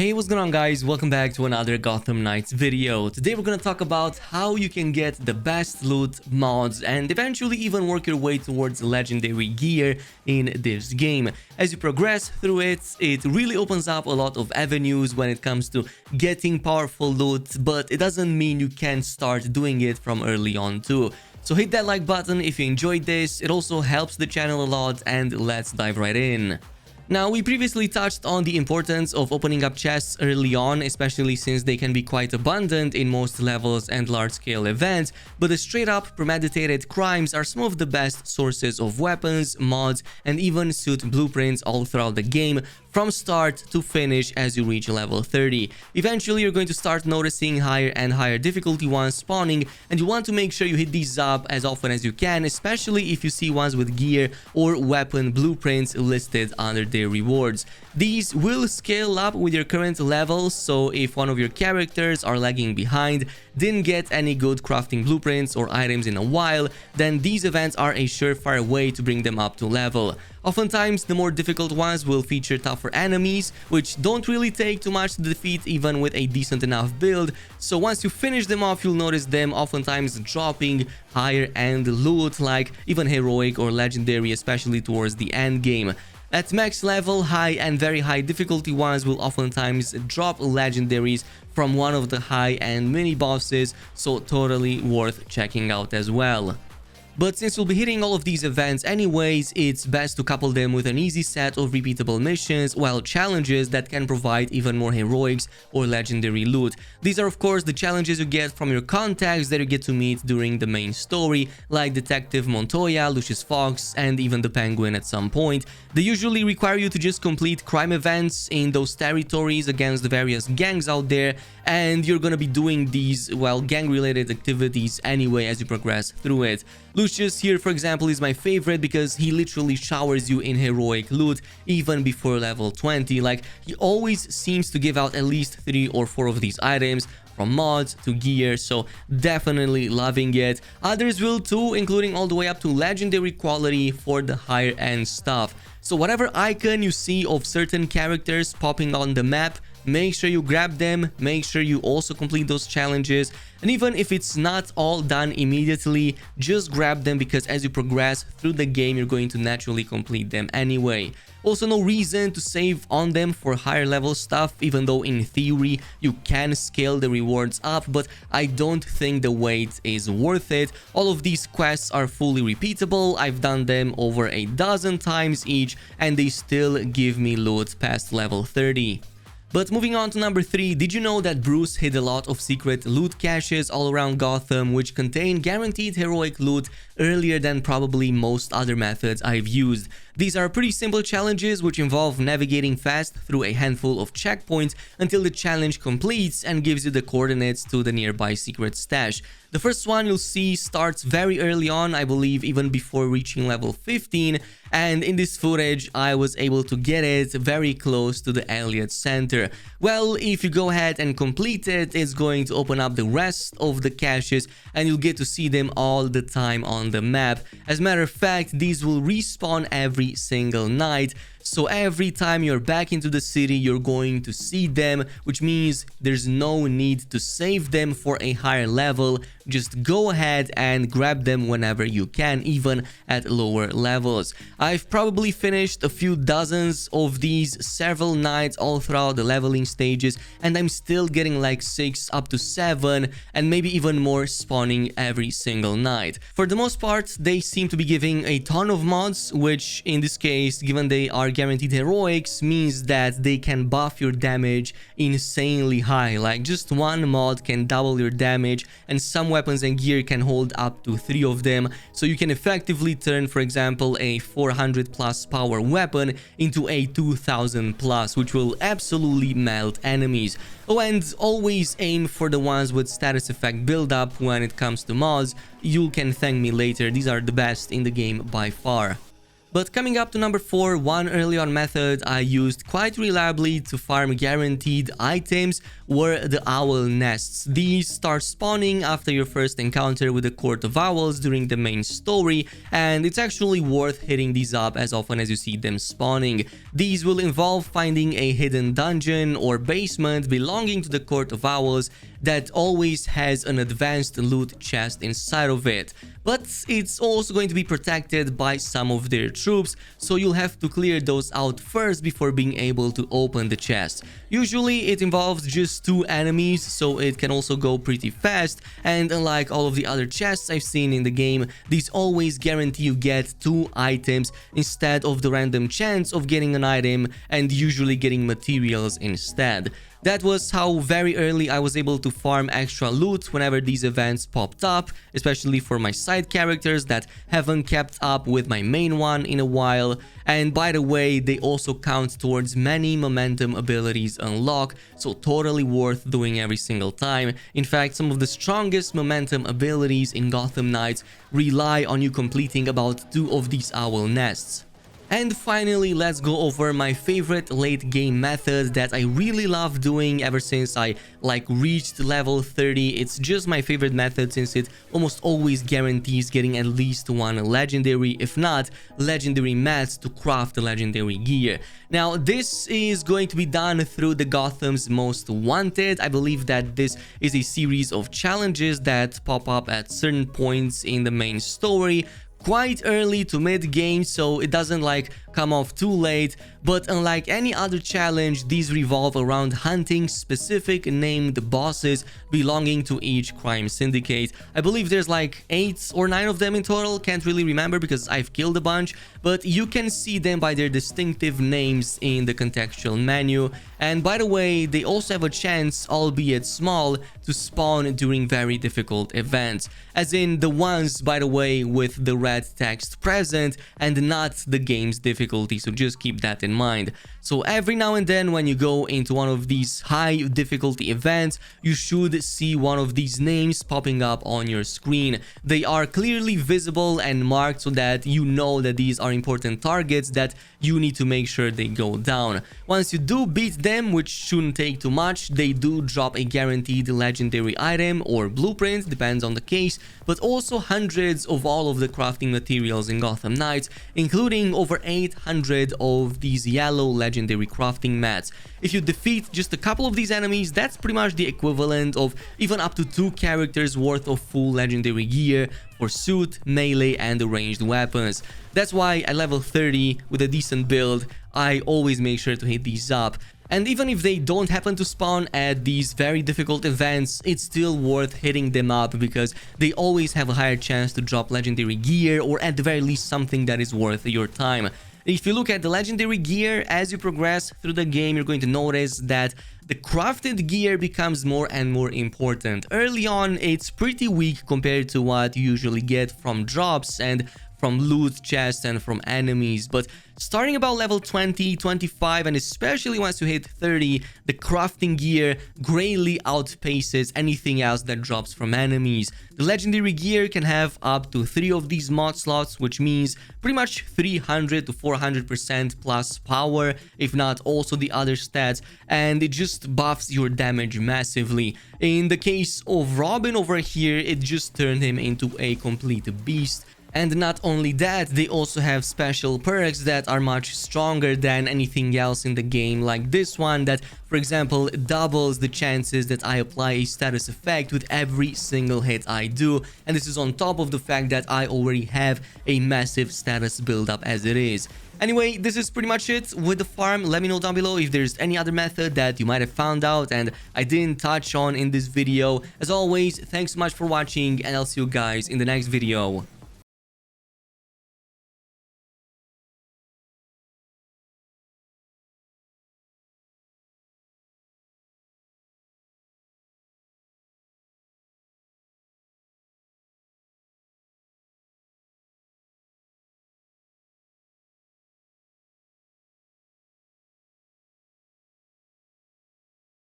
Hey, what's going on guys? Welcome back to another Gotham Knights video. Today we're gonna talk about how you can get the best loot, mods, and eventually even work your way towards legendary gear in this game. As you progress through it, it really opens up a lot of avenues when it comes to getting powerful loot, but it doesn't mean you can't start doing it from early on too. So hit that like button if you enjoyed this, it also helps the channel a lot, and let's dive right in. Now, we previously touched on the importance of opening up chests early on, especially since they can be quite abundant in most levels and large-scale events, but the straight-up premeditated crimes are some of the best sources of weapons, mods, and even suit blueprints all throughout the game, from start to finish as you reach level 30. Eventually, you're going to start noticing higher and higher difficulty ones spawning, and you want to make sure you hit these up as often as you can, especially if you see ones with gear or weapon blueprints listed under their rewards. These will scale up with your current levels, so if one of your characters are lagging behind, didn't get any good crafting blueprints or items in a while, then these events are a surefire way to bring them up to level. Oftentimes, the more difficult ones will feature tougher enemies, which don't really take too much to defeat even with a decent enough build, so once you finish them off, you'll notice them oftentimes dropping higher end loot, like even heroic or legendary, especially towards the end game. At max level, high and very high difficulty ones will oftentimes drop legendaries from one of the high-end mini-bosses, so totally worth checking out as well. But since you'll be hitting all of these events anyways, it's best to couple them with an easy set of repeatable missions, while challenges that can provide even more heroics or legendary loot. These are of course the challenges you get from your contacts that you get to meet during the main story, like Detective Montoya, Lucius Fox, and even the Penguin at some point. They usually require you to just complete crime events in those territories against the various gangs out there, and you're gonna be doing these, well, gang-related activities anyway as you progress through it. Lucius here, for example, is my favorite because he literally showers you in heroic loot even before level 20. Like, he always seems to give out at least 3 or 4 of these items, from mods to gear, so definitely loving it. Others will too, including all the way up to legendary quality for the higher end stuff. So whatever icon you see of certain characters popping on the map, make sure you grab them, make sure you also complete those challenges, and even if it's not all done immediately, just grab them, because as you progress through the game, you're going to naturally complete them anyway. Also, no reason to save on them for higher level stuff, even though in theory you can scale the rewards up, but I don't think the wait is worth it. All of these quests are fully repeatable. I've done them over a dozen times each, and they still give me loot past level 30. But moving on to number 3, did you know that Bruce hid a lot of secret loot caches all around Gotham, which contain guaranteed heroic loot earlier than probably most other methods I've used? These are pretty simple challenges which involve navigating fast through a handful of checkpoints until the challenge completes and gives you the coordinates to the nearby secret stash. The first one you'll see starts very early on, I believe even before reaching level 15, and in this footage I was able to get it very close to the Elliott Center. Well, if you go ahead and complete it, it's going to open up the rest of the caches and you'll get to see them all the time on the map. As a matter of fact, these will respawn every single night. So every time you're back into the city, you're going to see them, which means there's no need to save them for a higher level. Just go ahead and grab them whenever you can, even at lower levels. I've probably finished a few dozens of these several nights all throughout the leveling stages, and I'm still getting like 6 up to 7 and maybe even more spawning every single night. For the most part, they seem to be giving a ton of mods, which in this case, given they are guaranteed heroics, means that they can buff your damage insanely high. Like, just one mod can double your damage, and some weapons and gear can hold up to 3 of them, so you can effectively turn, for example, a 400 plus power weapon into a 2000 plus, which will absolutely melt enemies. Oh, and always aim for the ones with status effect build-up when it comes to mods. You can thank me later, these are the best in the game by far. But coming up to number 4, one early on method I used quite reliably to farm guaranteed items were the owl nests. These start spawning after your first encounter with the Court of Owls during the main story, and it's actually worth hitting these up as often as you see them spawning. These will involve finding a hidden dungeon or basement belonging to the Court of Owls that always has an advanced loot chest inside of it. But it's also going to be protected by some of their troops, so you'll have to clear those out first before being able to open the chest. Usually it involves just 2 enemies, so it can also go pretty fast, and unlike all of the other chests I've seen in the game, these always guarantee you get 2 items instead of the random chance of getting an item and usually getting materials instead. That was how very early I was able to farm extra loot whenever these events popped up, especially for my side characters that haven't kept up with my main one in a while. And by the way, they also count towards many momentum abilities unlock, so totally worth doing every single time. In fact, some of the strongest momentum abilities in Gotham Knights rely on you completing about 2 of these owl nests. And finally, let's go over my favorite late game method that I really love doing ever since I reached level 30. It's just my favorite method since it almost always guarantees getting at least 1 legendary, if not legendary mats to craft the legendary gear. Now, this is going to be done through the Gotham's Most Wanted. I believe that this is a series of challenges that pop up at certain points in the main story, quite early to mid-game, so it doesn't come off too late. But unlike any other challenge, these revolve around hunting specific named bosses belonging to each crime syndicate. I believe there's 8 or 9 of them in total, can't really remember because I've killed a bunch, but you can see them by their distinctive names in the contextual menu. And by the way, they also have a chance, albeit small, to spawn during very difficult events, as in the ones, by the way, with the red text present and not the game's difficulty, so just keep that in mind. So every now and then when you go into one of these high difficulty events, you should see one of these names popping up on your screen. They are clearly visible and marked so that you know that these are important targets that you need to make sure they go down. Once you do beat them, which shouldn't take too much, they do drop a guaranteed legendary item or blueprint, depends on the case, but also hundreds of all of the crafting materials in Gotham Knights, including over 800 of these yellow legendary crafting mats. If you defeat just a couple of these enemies, that's pretty much the equivalent of even up to 2 characters worth of full legendary gear for suit, melee, and ranged weapons. That's why at level 30 with a decent build, I always make sure to hit these up. And even if they don't happen to spawn at these very difficult events, it's still worth hitting them up because they always have a higher chance to drop legendary gear, or at the very least something that is worth your time. If you look at the legendary gear, as you progress through the game, you're going to notice that the crafted gear becomes more and more important. Early on, it's pretty weak compared to what you usually get from drops and from loot chests and from enemies, but starting about level 20, 25, and especially once you hit 30, the crafting gear greatly outpaces anything else that drops from enemies. The legendary gear can have up to 3 of these mod slots, which means pretty much 300 to 400% plus power, if not also the other stats, and it just buffs your damage massively. In the case of Robin over here, it just turned him into a complete beast. And not only that, they also have special perks that are much stronger than anything else in the game, like this one that, for example, doubles the chances that I apply a status effect with every single hit I do. And this is on top of the fact that I already have a massive status build-up as it is. Anyway, this is pretty much it with the farm. Let me know down below if there's any other method that you might have found out and I didn't touch on in this video. As always, thanks so much for watching, and I'll see you guys in the next video.